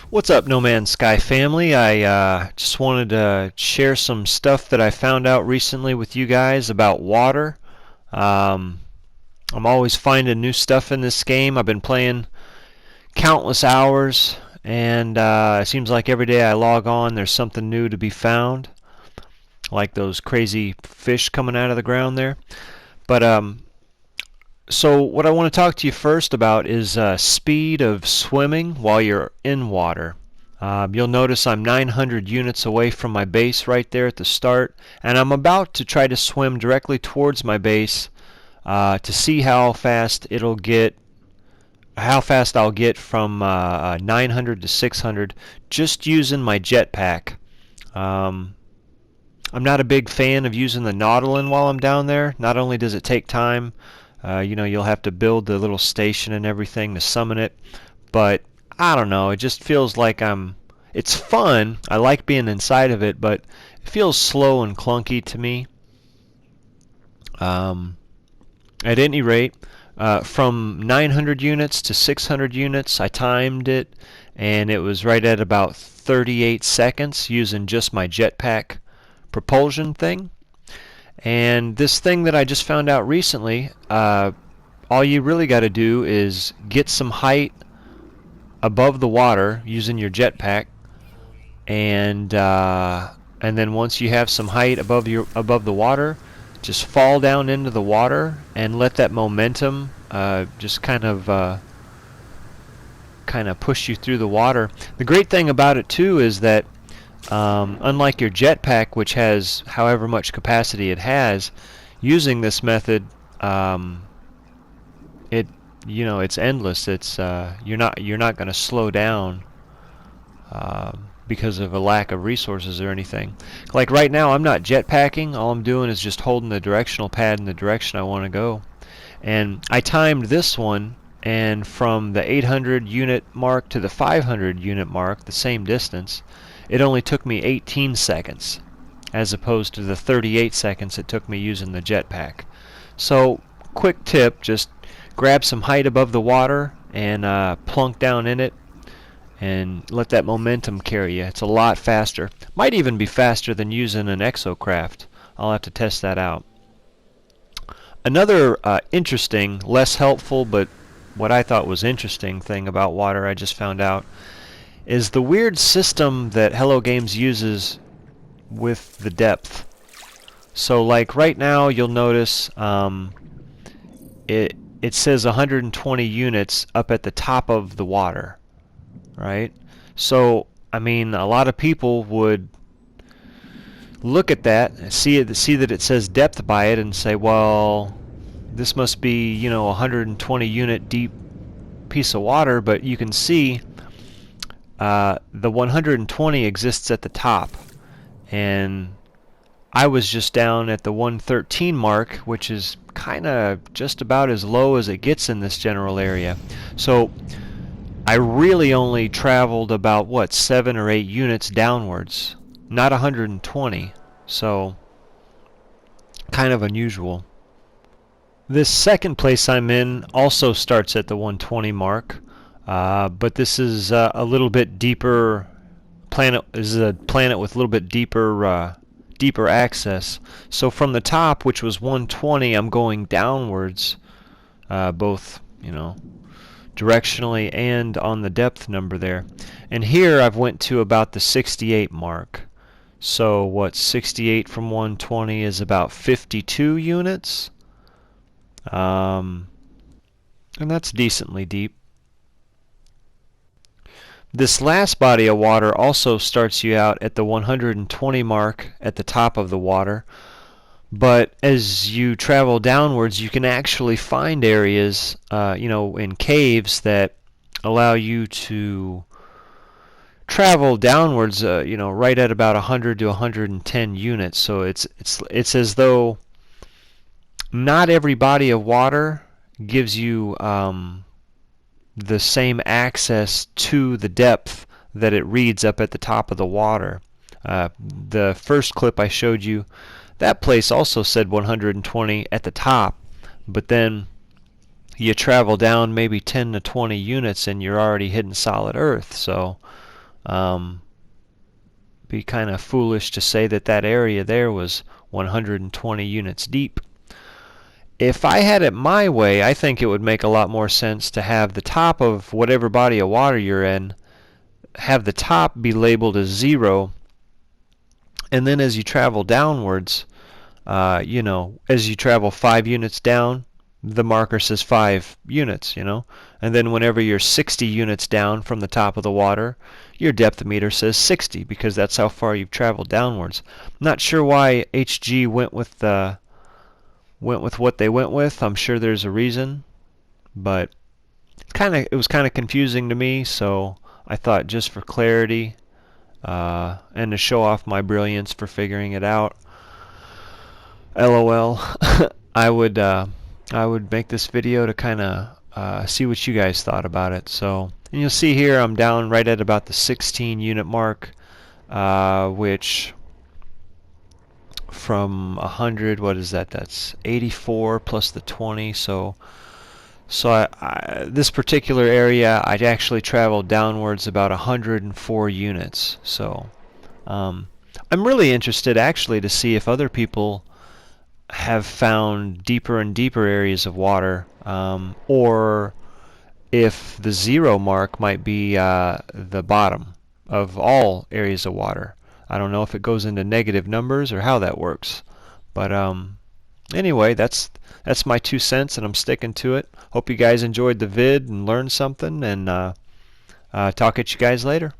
What's up, No Man's Sky family? I just wanted to share some stuff that I found out recently with you guys about water. Um, I'm always finding new stuff in this game. I've been playing countless hours, and it seems like every day I log on, there's something new to be found, like those crazy fish coming out of the ground there. But what I want to talk to you first about is speed of swimming while you're in water. You'll notice I'm 900 units away from my base right there at the start, and I'm about to try to swim directly towards my base to see how fast I'll get from 900 to 600 just using my jetpack. Um, I'm not a big fan of using the Nautilin while I'm down there. Not only does it take time, you'll have to build the little station and everything to summon it, but I don't know, it just feels like it's fun. I like being inside of it, but it feels slow and clunky to me. Um, at any rate, from 900 units to 600 units, I timed it, and it was right at about 38 seconds using just my jetpack propulsion thing. And this thing that I just found out recently, all you really got to do is get some height above the water using your jetpack, and then once you have some height above the water, just fall down into the water and let that momentum just kind of push you through the water. The great thing about it too is that unlike your jetpack, which has however much capacity it has, using this method, it's endless. You're not going to slow down because of a lack of resources or anything. Like right now, I'm not jetpacking. All I'm doing is just holding the directional pad in the direction I want to go. And I timed this one, and from the 800 unit mark to the 500 unit mark, the same distance, it only took me 18 seconds, as opposed to the 38 seconds it took me using the jetpack. So, quick tip, just grab some height above the water and plunk down in it and let that momentum carry you. It's a lot faster. Might even be faster than using an exocraft. I'll have to test that out. Another interesting, less helpful, but what I thought was interesting thing about water I just found out is the weird system that Hello Games uses with the depth. So like right now you'll notice it says 120 units up at the top of the water, right? So I mean, a lot of people would look at that, see that it says depth by it, and say, well, this must be, a 120 unit deep piece of water. But you can see the 120 exists at the top, and I was just down at the 113 mark, which is kind of just about as low as it gets in this general area. So I really only traveled about 7 or 8 units downwards, not 120. So kind of unusual. This second place I'm in also starts at the 120 mark, but this is a little bit deeper planet. This is a planet with a little bit deeper access. So from the top, which was 120, I'm going downwards, both directionally and on the depth number there. And here I've went to about the 68 mark. So 68 from 120 is about 52 units. And that's decently deep. This last body of water also starts you out at the 120 mark at the top of the water, but as you travel downwards, you can actually find areas, in caves that allow you to travel downwards, right at about 100 to 110 units. So it's as though not every body of water gives you the same access to the depth that it reads up at the top of the water. The first clip I showed you, that place also said 120 at the top, but then you travel down maybe 10 to 20 units and you're already hitting solid earth. So Be kind of foolish to say that that area there was 120 units deep. If I had it my way, I think it would make a lot more sense to have the top of whatever body of water you're in, have the top be labeled as 0, and then as you travel downwards, as you travel 5 units down, the marker says 5 units, and then whenever you're 60 units down from the top of the water, your depth meter says 60 because that's how far you've traveled downwards. Not sure why HG went with what they went with. I'm sure there's a reason, but it was kind of confusing to me, so I thought just for clarity and to show off my brilliance for figuring it out, LOL, I would make this video to kind of see what you guys thought about it. So, and you'll see here I'm down right at about the 16 unit mark, which from 100, what is that? That's 84 plus the 20. So this particular area, I'd actually traveled downwards about 104 units. So I'm really interested actually to see if other people have found deeper and deeper areas of water, or if the 0 mark might be the bottom of all areas of water. I don't know if it goes into negative numbers or how that works, but anyway, that's my 2 cents, and I'm sticking to it. Hope you guys enjoyed the vid and learned something, and talk at you guys later.